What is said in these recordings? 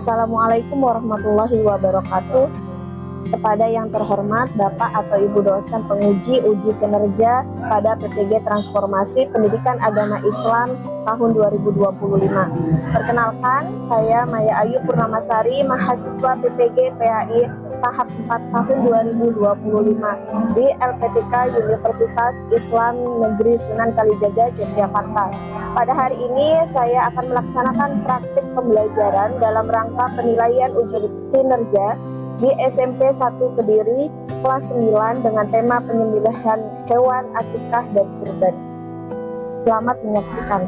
Assalamualaikum warahmatullahi wabarakatuh. Kepada yang terhormat Bapak atau Ibu dosen penguji uji kinerja pada PPG Transformasi Pendidikan Agama Islam tahun 2025. Perkenalkan, saya Maya Ayu Purnamasari, mahasiswa PPG PAI tahap 4 tahun 2025 di LPTK Universitas Islam Negeri Sunan Kalijaga, Yogyakarta. Pada hari ini saya akan melaksanakan praktik pembelajaran dalam rangka penilaian uji kinerja di SMP 1 Kediri kelas 9 dengan tema penyembelihan hewan, akikah, dan kurban. Selamat menyaksikan.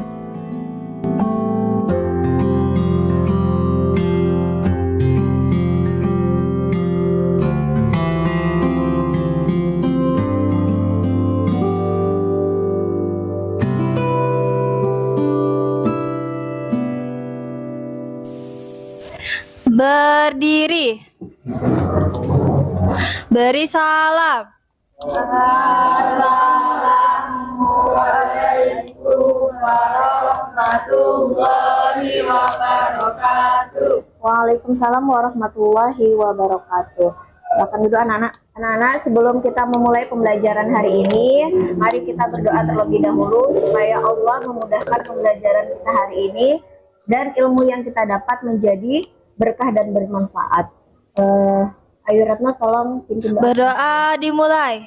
Berdiri. Beri salam. Assalamualaikum warahmatullahi wabarakatuh. Waalaikumsalam warahmatullahi wabarakatuh. Silakan duduk anak-anak. Anak-anak, sebelum kita memulai pembelajaran hari ini, mari kita berdoa terlebih dahulu supaya Allah memudahkan pembelajaran kita hari ini dan ilmu yang kita dapat menjadi berkah dan bermanfaat. Ayu Ratna, tolong pimpin doa. Berdoa dimulai.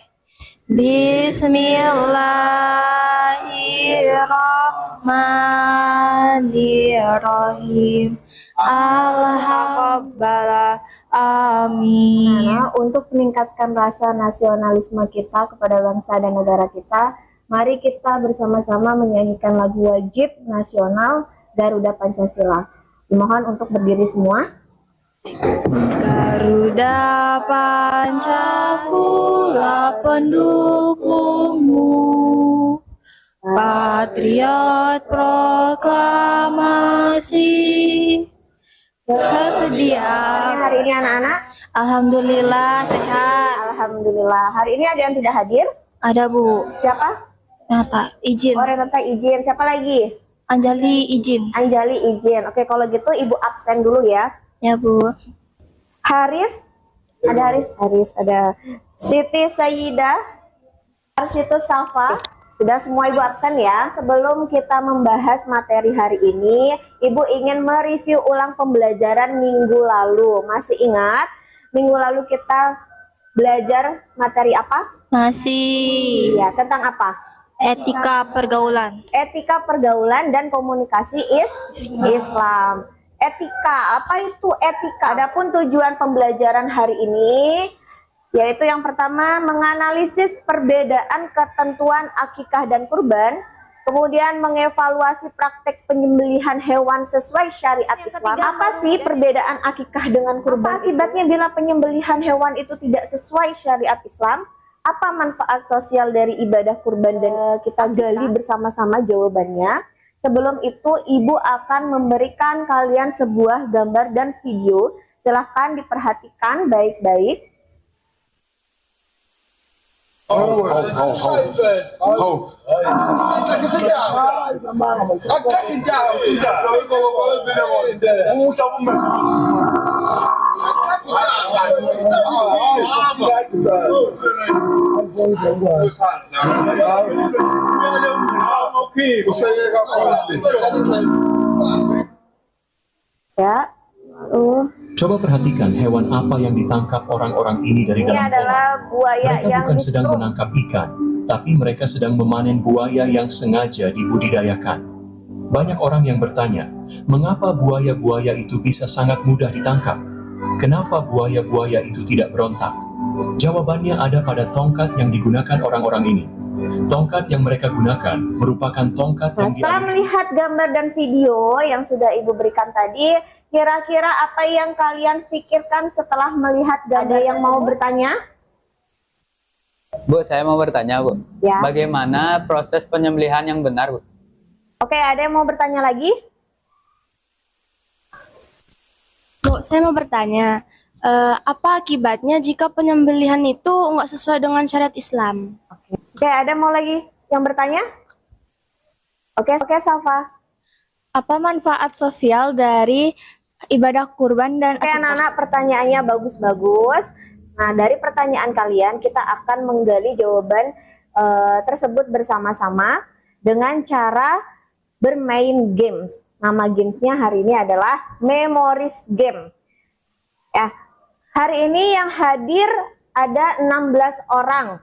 Bismillahirrahmanirrahim. Alhamdulillah. Amin. Nah, untuk meningkatkan rasa nasionalisme kita kepada bangsa dan negara kita, mari kita bersama-sama menyanyikan lagu wajib nasional Garuda Pancasila. Dimohon untuk berdiri semua. Garuda Pancasila pendukungmu, patriot proklamasi sedia. Hari ini anak-anak, Alhamdulillah sehat. alhamdulillah. Hari ini ada yang tidak hadir? Ada Bu Siapa? Renata izin. Oh, Renata izin. Siapa lagi? Anjali izin. Anjali izin. Oke, kalau gitu Ibu absen dulu ya. Ya Bu. Haris, ada Haris ada Siti Sayyidah, Arsitus Safa. Sudah semua Ibu absen ya. Sebelum kita membahas materi hari ini, Ibu ingin mereview ulang pembelajaran minggu lalu. Masih ingat? Minggu lalu kita belajar materi apa? Masih Iya, tentang apa? etika pergaulan. Etika pergaulan dan komunikasi Islam. Etika, apa itu etika? Adapun tujuan pembelajaran hari ini yaitu yang pertama menganalisis perbedaan ketentuan akikah dan kurban, kemudian mengevaluasi praktek penyembelihan hewan sesuai syariat Islam. Apa sih perbedaan akikah dengan kurban? Apa akibatnya bila penyembelihan hewan itu tidak sesuai syariat Islam? Apa manfaat sosial dari ibadah kurban, dan kita gali bersama-sama jawabannya. Sebelum itu, Ibu akan memberikan kalian sebuah gambar dan video. Silahkan diperhatikan baik-baik. Ya, Coba perhatikan hewan apa yang ditangkap orang-orang ini dari ini dalam adalah kolam. buaya Mereka yang bukan sedang distruk. menangkap ikan, tapi mereka sedang memanen buaya yang sengaja dibudidayakan. Banyak orang yang bertanya, mengapa buaya-buaya itu bisa sangat mudah ditangkap? Kenapa buaya-buaya itu tidak berontak? Jawabannya ada pada tongkat yang digunakan orang-orang ini. Tongkat yang mereka gunakan merupakan tongkat Nah, yang setelah melihat gambar dan video yang sudah Ibu berikan tadi, kira-kira apa yang kalian pikirkan setelah melihat gambar? Ada yang mau bertanya? Bu, saya mau bertanya, Bu. Ya. Bagaimana proses penyembelihan yang benar, Bu? Oke, ada yang mau bertanya lagi? Bu, saya mau bertanya, apa akibatnya jika penyembelihan itu nggak sesuai dengan syariat Islam? Oke, ada mau lagi yang bertanya? Oke, Safa. Apa manfaat sosial dari Ibadah kurban dan Oke anak-anak, pertanyaannya bagus-bagus. Nah, dari pertanyaan kalian kita akan menggali jawaban tersebut bersama-sama dengan cara bermain games. Nama gamesnya hari ini adalah Memories Game. Ya, hari ini yang hadir ada 16 orang.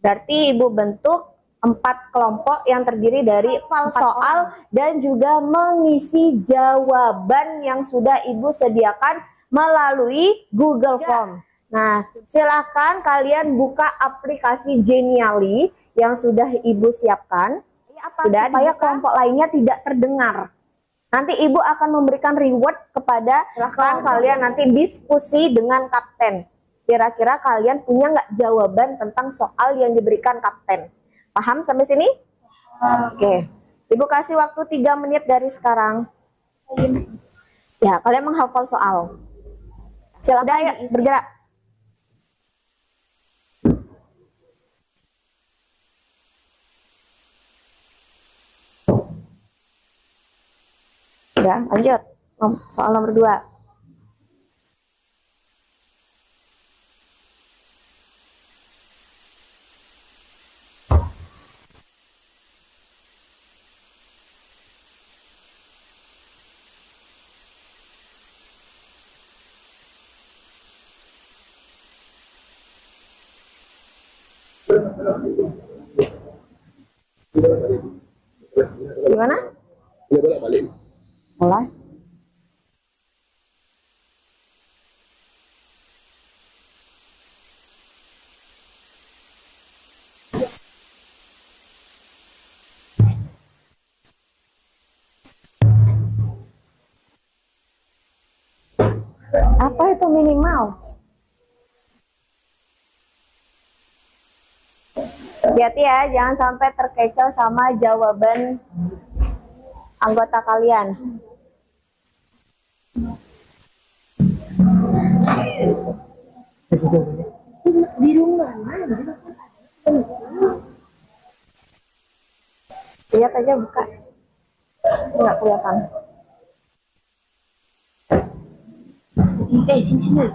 Berarti ibu bentuk 4 kelompok yang terdiri dari hafal soal dan juga mengisi jawaban yang sudah ibu sediakan melalui Google Form. Nah, silakan kalian buka aplikasi Genially yang sudah ibu siapkan. Sudah, supaya kelompok lainnya tidak terdengar. Nanti ibu akan memberikan reward kepada kalian nanti diskusi dengan kapten. Kira-kira kalian punya nggak jawaban tentang soal yang diberikan kapten? Paham sampai sini? Oke. Ibu kasih waktu 3 menit dari sekarang. Ya, kalian menghafal soal. Silakan, ayo bergerak. Udah, lanjut. Soal nomor 2. Gimana? Mulai. Apa itu minimal? Hati-hati ya, jangan sampai terkecoh sama jawaban anggota kalian. Di rumah. Lihat aja buka. Nggak kelihatan. Sini.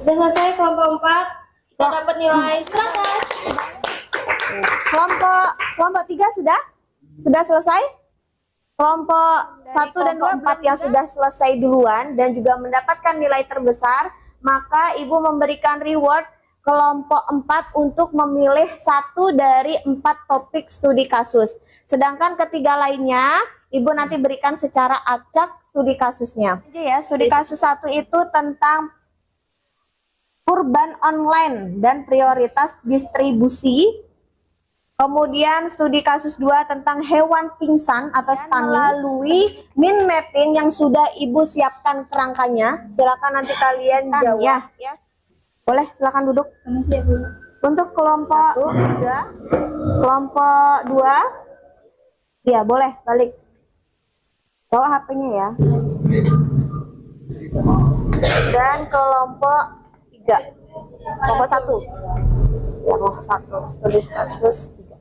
Sudah selesai kelompok 4. Kita dapat nilai 100. Kelompok 3 sudah? Sudah selesai? Kelompok 1 dan 2, 4 yang sudah selesai duluan dan juga mendapatkan nilai terbesar, maka ibu memberikan reward kelompok 4 untuk memilih 1 dari 4 topik studi kasus. Sedangkan ketiga lainnya, ibu nanti berikan secara acak studi kasusnya. Ya, studi kasus 1 itu tentang kurban online dan prioritas distribusi. Kemudian studi kasus 2 tentang hewan pingsan atau stunning melalui mind mapping yang sudah ibu siapkan kerangkanya. Silakan nanti kalian jawab ya. Boleh, silakan duduk. Untuk kelompok 2, kelompok 2, ya boleh balik. Bawa HP-nya ya. Dan kelompok 3, kelompok 1, ya, kelompok 1 studi kasus 3.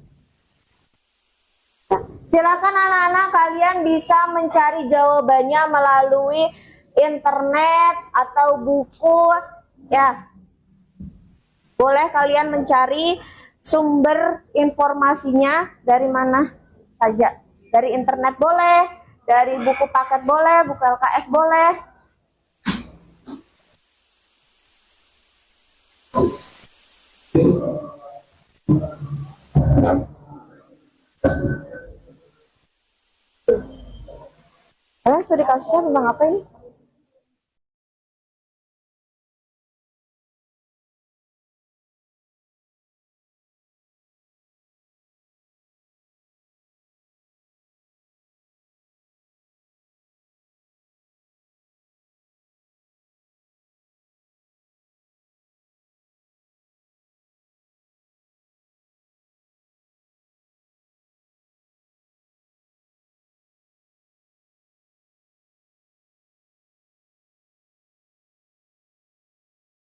Nah, silakan anak-anak kalian bisa mencari jawabannya melalui internet atau buku ya. Boleh kalian mencari sumber informasinya dari mana saja. Dari internet boleh, dari buku paket boleh, buku LKS boleh. Studi kasusnya tentang apa ini?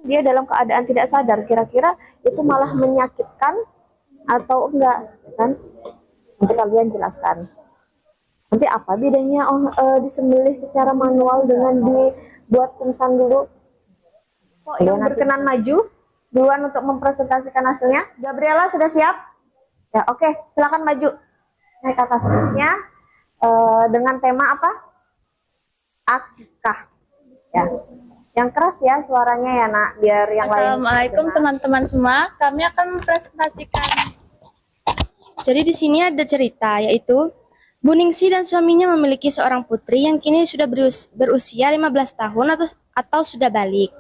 dia dalam keadaan tidak sadar, kira-kira itu malah menyakitkan atau enggak, kan? Nanti kalian jelaskan. Nanti apa bedanya disembelih secara manual dengan dibuat pingsan dulu? Yang berkenan maju duluan untuk mempresentasikan hasilnya. Gabriela sudah siap? Ya, oke, silakan maju. Naik ke atas terusnya dengan tema apa? Akikah. Ya. Yang keras ya suaranya ya, Nak, biar yang lain. Assalamualaikum teman-teman semua. Kami akan mempresentasikan. Jadi di sini ada cerita, yaitu Bu Ningsi dan suaminya memiliki seorang putri yang kini sudah berusia 15 tahun atau sudah balik.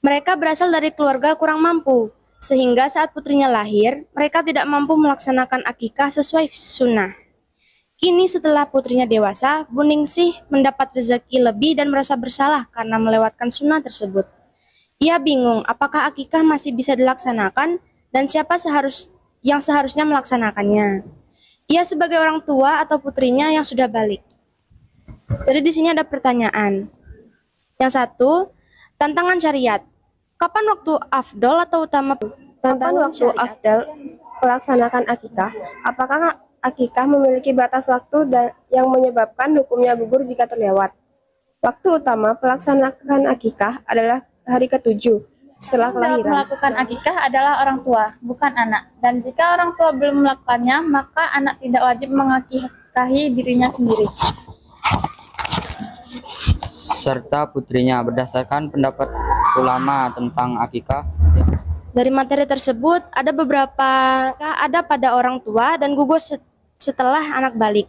Mereka berasal dari keluarga kurang mampu, sehingga saat putrinya lahir, mereka tidak mampu melaksanakan akikah sesuai sunnah. Kini setelah putrinya dewasa, Bu Ningsih mendapat rezeki lebih dan merasa bersalah karena melewatkan sunnah tersebut. Ia bingung apakah akikah masih bisa dilaksanakan dan siapa yang seharusnya melaksanakannya. Ia sebagai orang tua atau putrinya yang sudah balik. Jadi di sini ada pertanyaan. Yang satu, tantangan syariat. Kapan waktu afdol atau utama? Tentang waktu afdal melaksanakan akikah, apakah akikah memiliki batas waktu yang menyebabkan hukumnya gugur jika terlewat? Waktu utama pelaksanaan akikah adalah hari ke-7 setelah Dapat kelahiran. melakukan akikah adalah orang tua, bukan anak. Dan jika orang tua belum melakukannya, maka anak tidak wajib mengakikahi dirinya sendiri. Serta putrinya berdasarkan pendapat ulama tentang akikah. Dari materi tersebut, ada beberapa ada pada orang tua dan gugur setelah anak balik.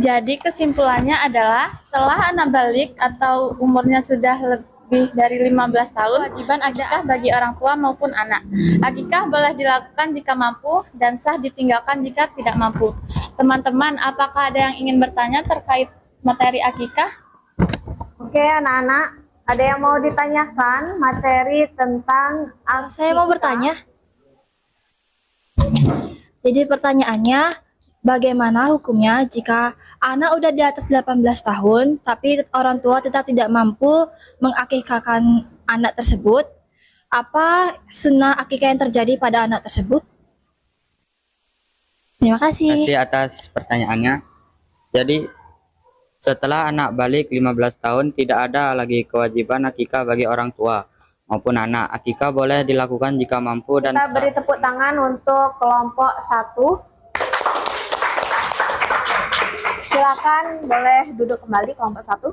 Jadi kesimpulannya adalah setelah anak balik atau umurnya sudah lebih dari 15 tahun, kewajiban akikah bagi orang tua maupun anak. Akikah boleh dilakukan jika mampu dan sah ditinggalkan jika tidak mampu. Teman-teman, apakah ada yang ingin bertanya terkait materi akikah? Oke, anak-anak, ada yang mau ditanyakan materi tentang akikah? Saya mau bertanya. Jadi pertanyaannya, bagaimana hukumnya jika anak udah di atas 18 tahun, tapi orang tua tetap tidak mampu mengakikahkan anak tersebut? Apa sunnah akikah yang terjadi pada anak tersebut? Terima Terima kasih. kasih atas pertanyaannya. Jadi, setelah anak balik 15 tahun, tidak ada lagi kewajiban akikah bagi orang tua maupun anak. Akikah boleh dilakukan jika mampu dan Kita beri tepuk tangan untuk kelompok 1. Silakan boleh duduk kembali kelompok 1.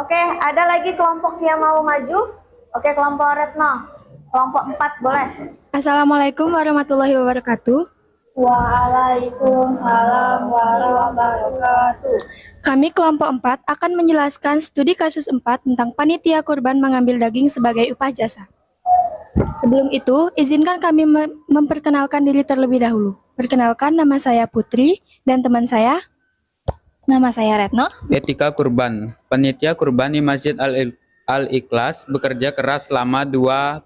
Oke, ada lagi kelompok yang mau maju? Oke, kelompok Retno. Kelompok 4 boleh. Assalamualaikum warahmatullahi wabarakatuh. Waalaikumsalam warahmatullahi wabarakatuh. Kami kelompok 4 akan menjelaskan studi kasus 4 tentang panitia kurban mengambil daging sebagai upah jasa. Sebelum itu, izinkan kami memperkenalkan diri terlebih dahulu. Perkenalkan, nama saya Putri dan teman saya. Nama saya Retno. etika kurban. Panitia kurban di Masjid Al-Ikhlas bekerja keras selama dua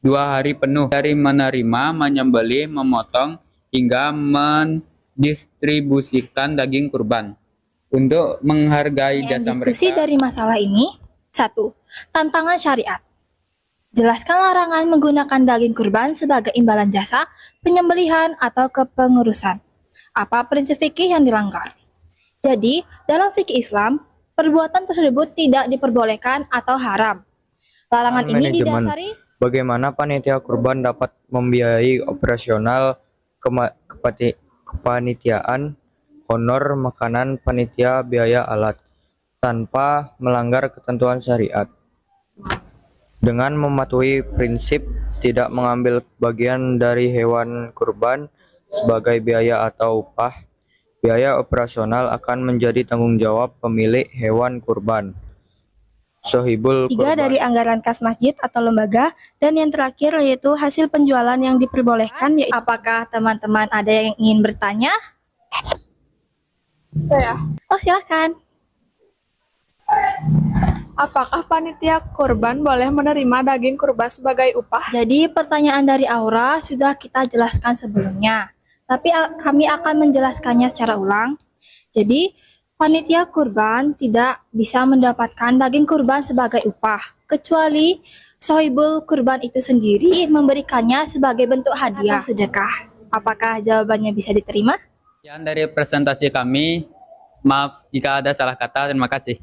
hari penuh dari menerima, menyembelih, memotong, hingga mendistribusikan daging kurban. Untuk menghargai Yang jasa diskusi mereka, dari masalah ini. 1. Tantangan syariat. Jelaskan larangan menggunakan daging kurban sebagai imbalan jasa, penyembelihan, atau kepengurusan. Apa prinsip fikih yang dilanggar? Jadi, dalam fikih Islam, perbuatan tersebut tidak diperbolehkan atau haram. Larangan ini Manajemen. didasari Bagaimana panitia kurban dapat membiayai operasional kepanitiaan, honor, makanan, panitia, biaya alat, tanpa melanggar ketentuan syariat. Dengan mematuhi prinsip tidak mengambil bagian dari hewan kurban sebagai biaya atau upah, biaya operasional akan menjadi tanggung jawab pemilik hewan kurban. Sohibul 3 kurban. dari anggaran kas masjid atau lembaga, dan yang terakhir yaitu hasil penjualan yang diperbolehkan, yaitu apakah teman-teman ada yang ingin bertanya? Saya. Oh, silakan. Apakah panitia kurban boleh menerima daging kurban sebagai upah? Jadi pertanyaan dari Aura sudah kita jelaskan sebelumnya, tapi kami akan menjelaskannya secara ulang. Jadi panitia kurban tidak bisa mendapatkan daging kurban sebagai upah kecuali sohibul kurban itu sendiri memberikannya sebagai bentuk hadiah atau sedekah. Apakah jawabannya bisa diterima? Sekian dari presentasi kami. Maaf jika ada salah kata. Terima kasih.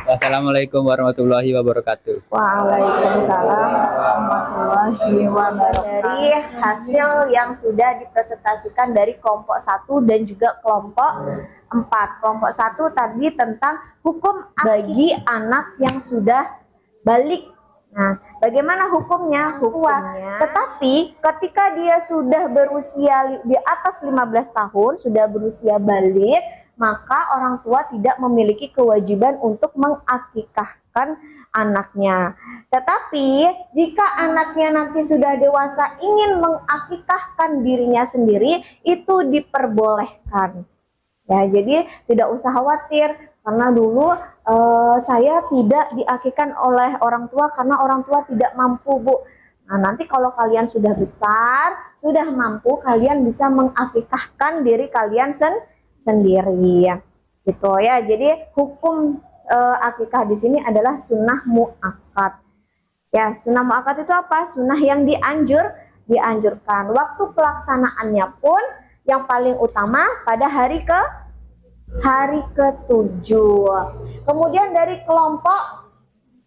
Wassalamualaikum warahmatullahi wabarakatuh. Waalaikumsalam warahmatullahi wabarakatuh. Dari hasil yang sudah dipresentasikan dari kelompok 1 dan juga kelompok 4. Kelompok 1 tadi tentang hukum bagi anak yang sudah balik. Nah, bagaimana hukumnya? Tetapi ketika dia sudah berusia di atas 15 tahun, sudah berusia balik, maka orang tua tidak memiliki kewajiban untuk mengakikahkan anaknya. Tetapi jika anaknya nanti sudah dewasa ingin mengakikahkan dirinya sendiri, itu diperbolehkan. Ya, jadi tidak usah khawatir karena dulu saya tidak diakikahkan oleh orang tua karena orang tua tidak mampu, Bu. Nah, nanti kalau kalian sudah besar, sudah mampu, kalian bisa mengakikahkan diri kalian sendiri, gitu ya. Jadi hukum akikah di sini adalah sunnah muakkad. Ya, sunnah muakkad itu apa? Sunnah yang dianjurkan. Waktu pelaksanaannya pun yang paling utama pada hari ke-7. Kemudian dari kelompok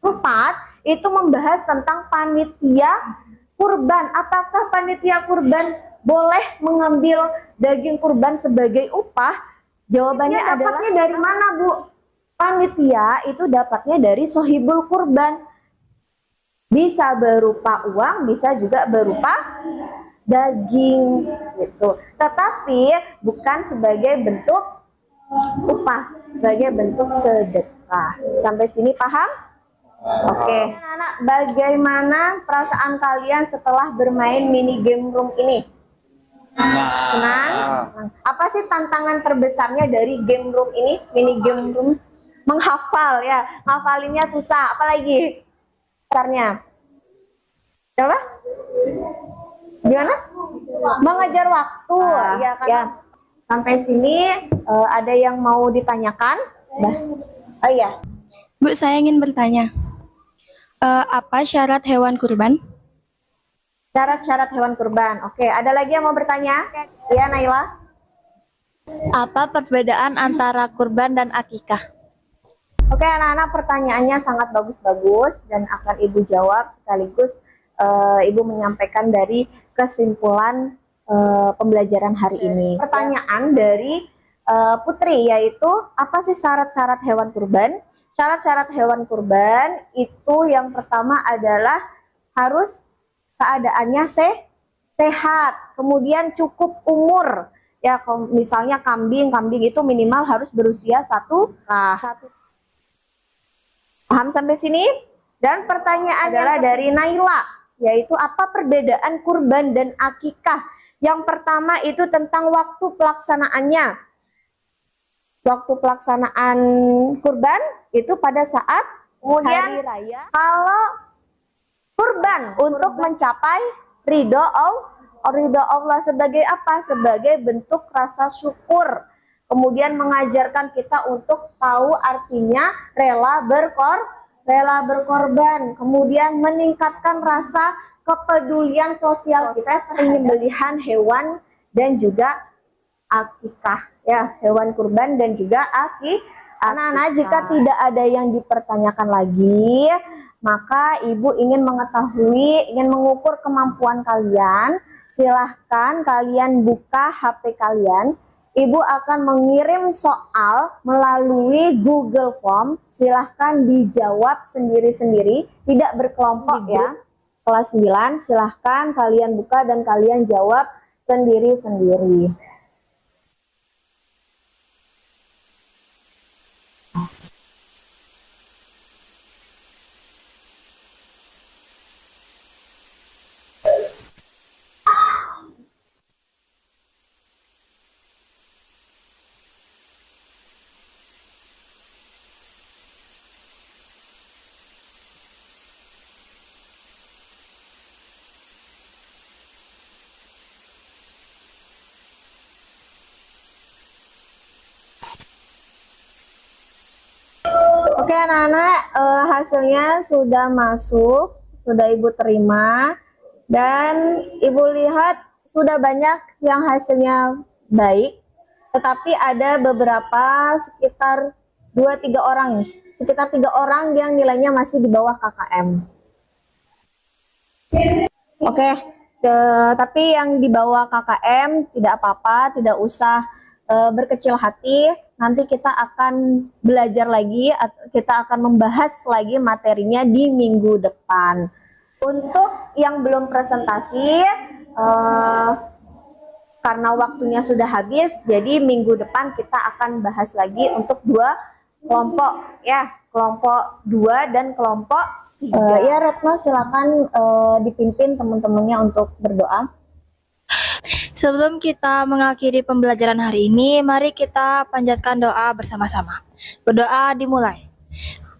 4 itu membahas tentang panitia kurban. Apakah panitia kurban boleh mengambil daging kurban sebagai upah? Jawabannya adalah dari mana, Bu? Panitia itu dapatnya dari sohibul kurban. Bisa berupa uang, bisa juga berupa daging gitu. Tetapi bukan sebagai bentuk upah, sebagai bentuk sedekah. Sampai sini paham? Oke. Anak-anak, bagaimana perasaan kalian setelah bermain mini game room ini? Senang? Apa sih tantangan terbesarnya dari game room ini, mini game room? Menghafal ya, ngafalinnya susah. Apalagi besarnya? Coba? Gimana? Mengejar waktu, ya kan? Ya. Sampai sini ada yang mau ditanyakan? Oh iya. Bu, saya ingin bertanya. Apa syarat hewan kurban? Syarat-syarat hewan kurban. Oke, ada lagi yang mau bertanya? Ya, Naila. Apa perbedaan antara kurban dan akikah? Oke, anak-anak, pertanyaannya sangat bagus-bagus dan akan Ibu jawab sekaligus Ibu menyampaikan dari kesimpulan pembelajaran hari ini. Pertanyaan dari Putri yaitu apa sih syarat-syarat hewan kurban? Syarat-syarat hewan kurban itu yang pertama adalah harus keadaannya sehat, kemudian cukup umur. Ya, misalnya kambing itu minimal harus berusia 1 tahun. Paham sampai sini? Dan pertanyaan adalah dari Naila, yaitu apa perbedaan kurban dan akikah? Yang pertama itu tentang waktu pelaksanaannya. Waktu pelaksanaan kurban itu pada saat hari raya. Kalau kurban untuk mencapai ridho Allah sebagai apa? Sebagai bentuk rasa syukur. Kemudian mengajarkan kita untuk tahu artinya rela berkorban. Kemudian meningkatkan rasa kepedulian sosial proses penyembelihan hewan dan juga akikah. Ya, hewan kurban dan juga akikah. Anak-anak, jika tidak ada yang dipertanyakan lagi, maka Ibu ingin mengetahui, ingin mengukur kemampuan kalian, silahkan kalian buka HP kalian. Ibu akan mengirim soal melalui Google Form. Silahkan dijawab sendiri-sendiri, tidak berkelompok ya. Kelas 9, silahkan kalian buka dan kalian jawab sendiri-sendiri. Oke anak-anak, hasilnya sudah masuk, sudah Ibu terima, dan Ibu lihat sudah banyak yang hasilnya baik, tetapi ada beberapa sekitar 2-3 orang, sekitar 3 orang yang nilainya masih di bawah KKM. Oke, tapi yang di bawah KKM tidak apa-apa, tidak usah berkecil hati. Nanti kita akan belajar lagi, kita akan membahas lagi materinya di minggu depan. Untuk yang belum presentasi, karena waktunya sudah habis, jadi minggu depan kita akan bahas lagi untuk 2 kelompok, ya, kelompok 2 dan kelompok 3. Ya Retno, silakan dipimpin teman-temannya untuk berdoa. Sebelum kita mengakhiri pembelajaran hari ini, mari kita panjatkan doa bersama-sama. Berdoa dimulai.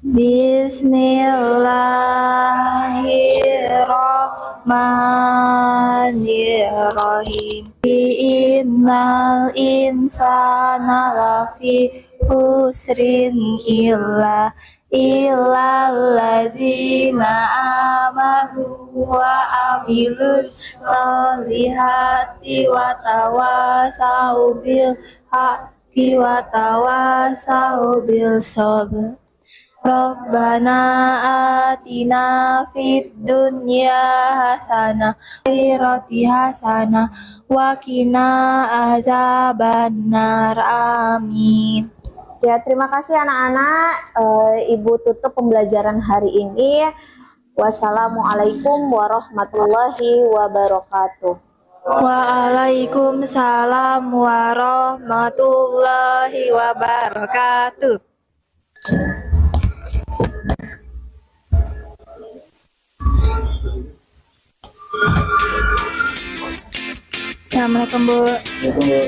Bismillahirrahmanirrahim. Innal insana lafi husrin illallazina amanu wa amilus solihati wa tawasau bil haqqi wa tawasau bil sabr. Rabbana atina fid dunya hasanah akhirati hasanah wa qina azabannar. Amin. Ya, terima kasih anak-anak. Ibu tutup pembelajaran hari ini. Wassalamualaikum warahmatullahi wabarakatuh. Waalaikumsalam warahmatullahi wabarakatuh. Assalamualaikum Bu. Assalamualaikum, Bu.